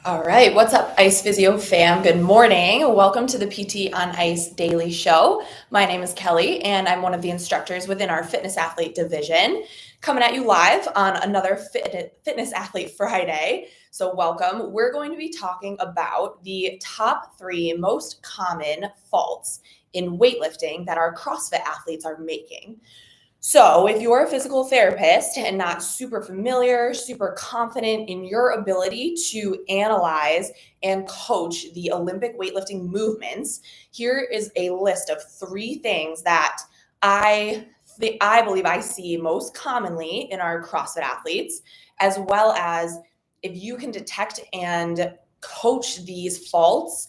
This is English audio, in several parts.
All right, what's up, Ice Physio fam? Good morning. Welcome to the PT on Ice Daily Show. My name is Kelly, and I'm one of the instructors within our Fitness Athlete division, coming at you live on another Fitness Athlete Friday. So welcome. We're going to be talking about the top 3 most common faults in weightlifting that our CrossFit athletes are making. So if you're a physical therapist and not super familiar, super confident in your ability to analyze and coach the Olympic weightlifting movements, here is a list of 3 things that I believe I see most commonly in our CrossFit athletes, as well as if you can detect and coach these faults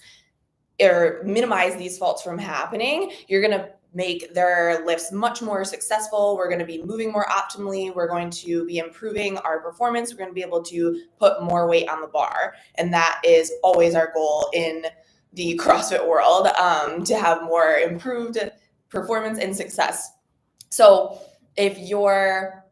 or minimize these faults from happening, you're going to make their lifts much more successful. We're going to be moving more optimally. We're going to be improving our performance. We're going to be able to put more weight on the bar. And that is always our goal in the CrossFit world, to have more improved performance and success. So if you're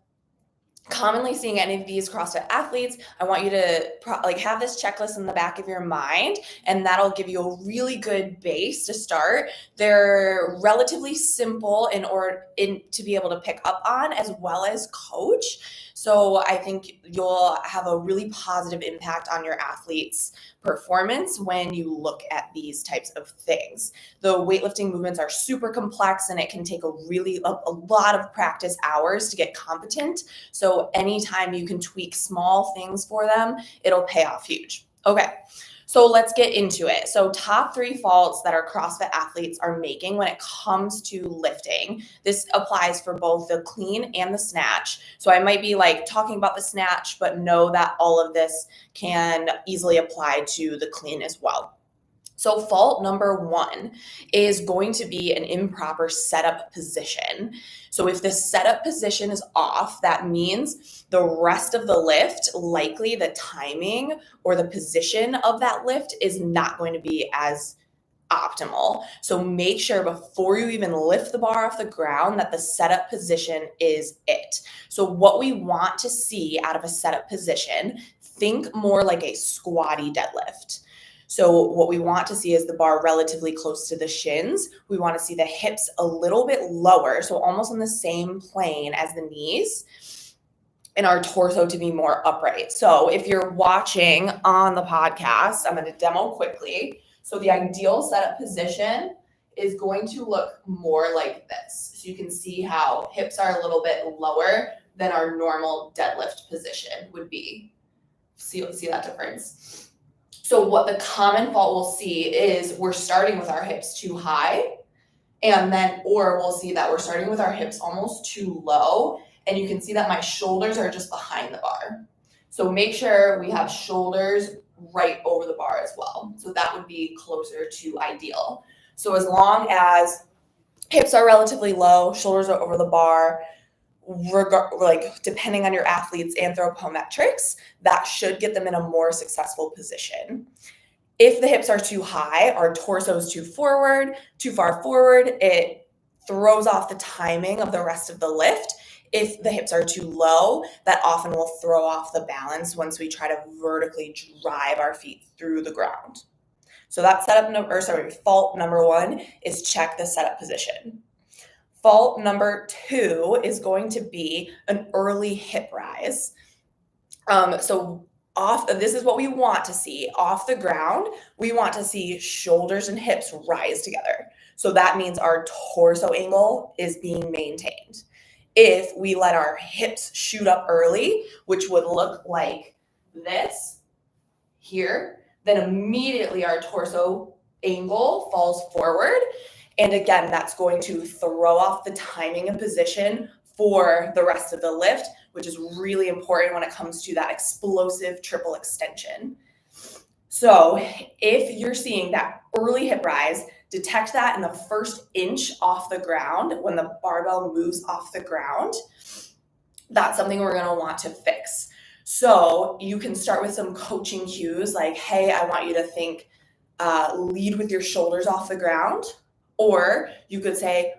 commonly seeing any of these CrossFit athletes, I want you to have this checklist in the back of your mind, and that'll give you a really good base to start. They're relatively simple to be able to pick up on as well as coach. So I think you'll have a really positive impact on your athletes' performance when you look at these types of things. The weightlifting movements are super complex, and it can take a lot of practice hours to get competent. So anytime you can tweak small things for them, it'll pay off huge. Okay, so let's get into it. So top 3 faults that our CrossFit athletes are making when it comes to lifting. This applies for both the clean and the snatch. So I might be talking about the snatch, but know that all of this can easily apply to the clean as well. So fault number 1 is going to be an improper setup position. So if the setup position is off, that means the rest of the lift, likely the timing or the position of that lift, is not going to be as optimal. So make sure before you even lift the bar off the ground that the setup position is it. So what we want to see out of a setup position, think more like a squatty deadlift. So what we want to see is the bar relatively close to the shins. We want to see the hips a little bit lower, so almost on the same plane as the knees, and our torso to be more upright. So if you're watching on the podcast, I'm going to demo quickly. So the ideal setup position is going to look more like this. So you can see how hips are a little bit lower than our normal deadlift position would be. See that difference? So what the common fault we'll see is we're starting with our hips too high, or we'll see that we're starting with our hips almost too low, and you can see that my shoulders are just behind the bar. So make sure we have shoulders right over the bar as well. So that would be closer to ideal. So as long as hips are relatively low, shoulders are over the bar, depending on your athlete's anthropometrics, that should get them in a more successful position. If the hips are too high, our torso is too far forward, it throws off the timing of the rest of the lift. If the hips are too low, that often will throw off the balance once we try to vertically drive our feet through the ground. So that fault number 1 is check the setup position. Fault number 2 is going to be an early hip rise. This is what we want to see. Off the ground, we want to see shoulders and hips rise together. So that means our torso angle is being maintained. If we let our hips shoot up early, which would look like this here, then immediately our torso angle falls forward. And again, that's going to throw off the timing and position for the rest of the lift, which is really important when it comes to that explosive triple extension. So if you're seeing that early hip rise, detect that in the first inch off the ground when the barbell moves off the ground. That's something we're going to want to fix. So you can start with some coaching cues like, hey, I want you to think, lead with your shoulders off the ground. Or you could say,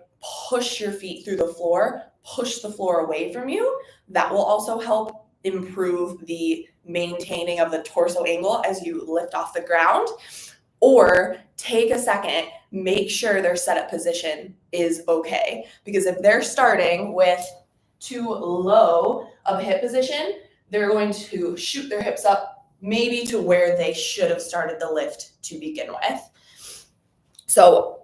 push your feet through the floor, push the floor away from you. That will also help improve the maintaining of the torso angle as you lift off the ground. Or take a second, make sure their setup position is okay. Because if they're starting with too low of a hip position, they're going to shoot their hips up maybe to where they should have started the lift to begin with. So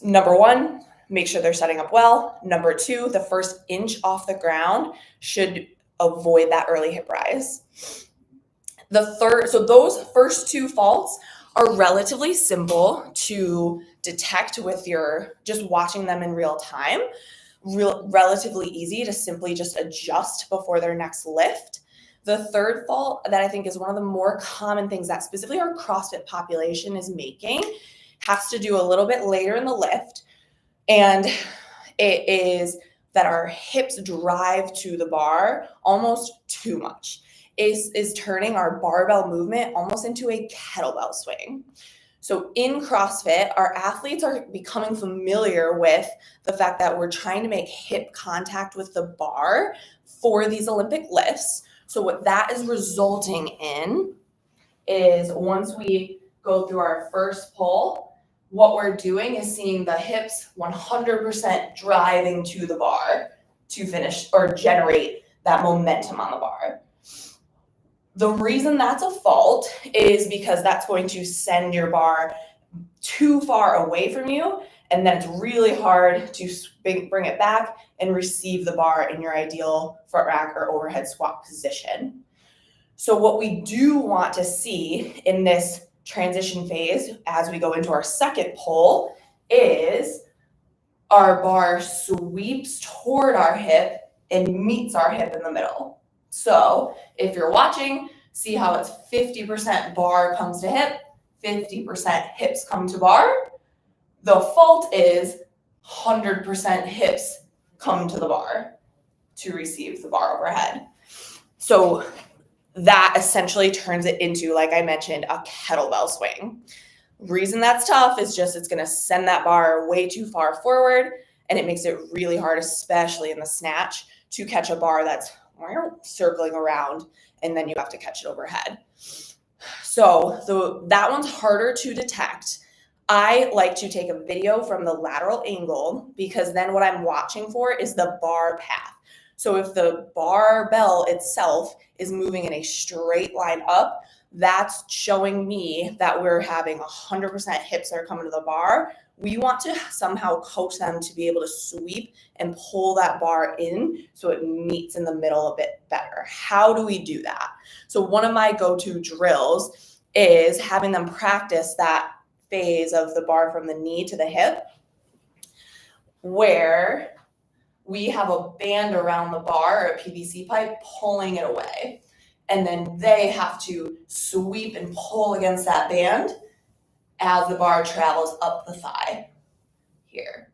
number one, make sure they're setting up well. Number two, the first inch off the ground should avoid that early hip rise. So those first two faults are relatively simple to detect with your just watching them in real time. Relatively easy to simply just adjust before their next lift. The third fault that I think is one of the more common things that specifically our CrossFit population is making has to do a little bit later in the lift. And it is that our hips drive to the bar almost too much. Is turning our barbell movement almost into a kettlebell swing. So in CrossFit, our athletes are becoming familiar with the fact that we're trying to make hip contact with the bar for these Olympic lifts. So what that is resulting in is once we go through our first pull, what we're doing is seeing the hips 100% driving to the bar to finish or generate that momentum on the bar. The reason that's a fault is because that's going to send your bar too far away from you, and then it's really hard to bring it back and receive the bar in your ideal front rack or overhead squat position. So what we do want to see in this transition phase as we go into our second pull is our bar sweeps toward our hip and meets our hip in the middle. So if you're watching, see how it's 50% bar comes to hip, 50% hips come to bar. The fault is 100% hips come to the bar to receive the bar overhead. So that essentially turns it into, like I mentioned, a kettlebell swing. Reason that's tough is just it's going to send that bar way too far forward, and it makes it really hard, especially in the snatch, to catch a bar that's circling around, and then you have to catch it overhead. So that one's harder to detect. I like to take a video from the lateral angle because then what I'm watching for is the bar path. So if the barbell itself is moving in a straight line up, that's showing me that we're having 100% hips that are coming to the bar. We want to somehow coach them to be able to sweep and pull that bar in so it meets in the middle a bit better. How do we do that? So one of my go-to drills is having them practice that phase of the bar from the knee to the hip, where we have a band around the bar, or a PVC pipe, pulling it away. And then they have to sweep and pull against that band as the bar travels up the thigh here.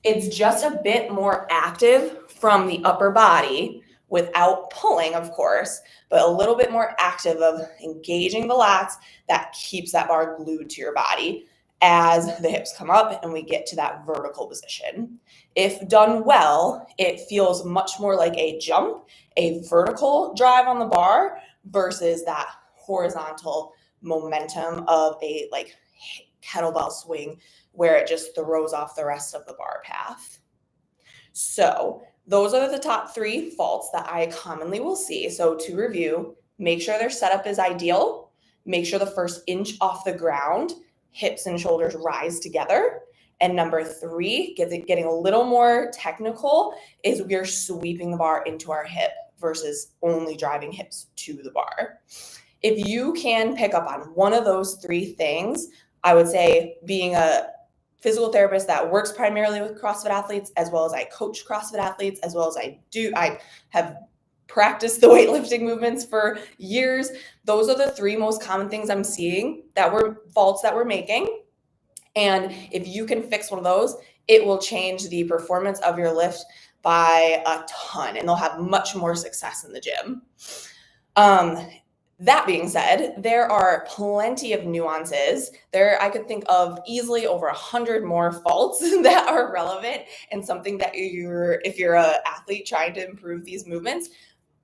It's just a bit more active from the upper body without pulling, of course, but a little bit more active of engaging the lats that keeps that bar glued to your body as the hips come up and we get to that vertical position. If done well, it feels much more like a jump, a vertical drive on the bar versus that horizontal momentum of a like kettlebell swing where it just throws off the rest of the bar path. So those are the top three faults that I commonly will see. So to review, make sure their setup is ideal, make sure the first inch off the ground, hips and shoulders rise together. And number three, getting a little more technical, is we're sweeping the bar into our hip versus only driving hips to the bar. If you can pick up on one of those three things, I would say being a physical therapist that works primarily with CrossFit athletes, as well as I coach CrossFit athletes, as well as I have practiced the weightlifting movements for years. Those are the three most common things I'm seeing that were faults that we're making. And if you can fix one of those, it will change the performance of your lift by a ton, and they'll have much more success in the gym. That being said, there are plenty of nuances. I could think of easily over 100 more faults that are relevant and something that if you're an athlete trying to improve these movements,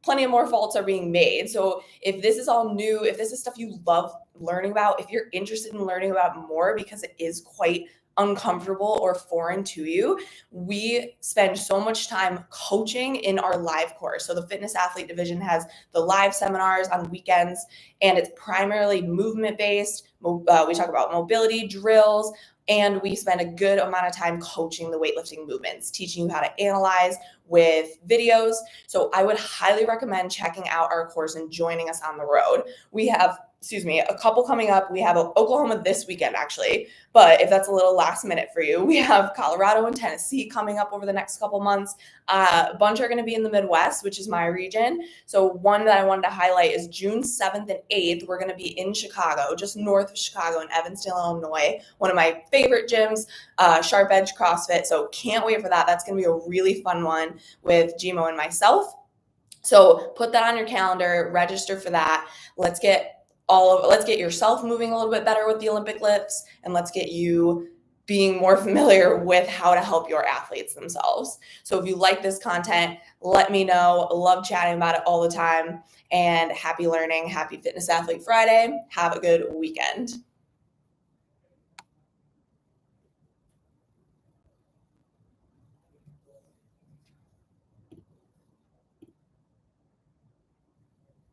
plenty of more faults are being made. So if this is all new, if this is stuff you love learning about, if you're interested in learning about more because it is quite uncomfortable or foreign to you, we spend so much time coaching in our live course. So the fitness athlete division has the live seminars on weekends, and it's primarily movement based. We talk about mobility drills, and we spend a good amount of time coaching the weightlifting movements, teaching you how to analyze with videos. So I would highly recommend checking out our course and joining us on the road. We have, a couple coming up. We have Oklahoma this weekend, actually. But if that's a little last minute for you, we have Colorado and Tennessee coming up over the next couple months. A bunch are going to be in the Midwest, which is my region. So one that I wanted to highlight is June 7th and 8th. We're going to be in Chicago, just north of Chicago in Evanston, Illinois. One of my favorite gyms, Sharp Edge CrossFit. So can't wait for that. That's going to be a really fun one with Gmo and myself. So put that on your calendar, register for that. Let's get yourself moving a little bit better with the Olympic lifts, and let's get you being more familiar with how to help your athletes themselves. So if you like this content, let me know. Love chatting about it all the time. And happy learning. Happy Fitness Athlete Friday. Have a good weekend.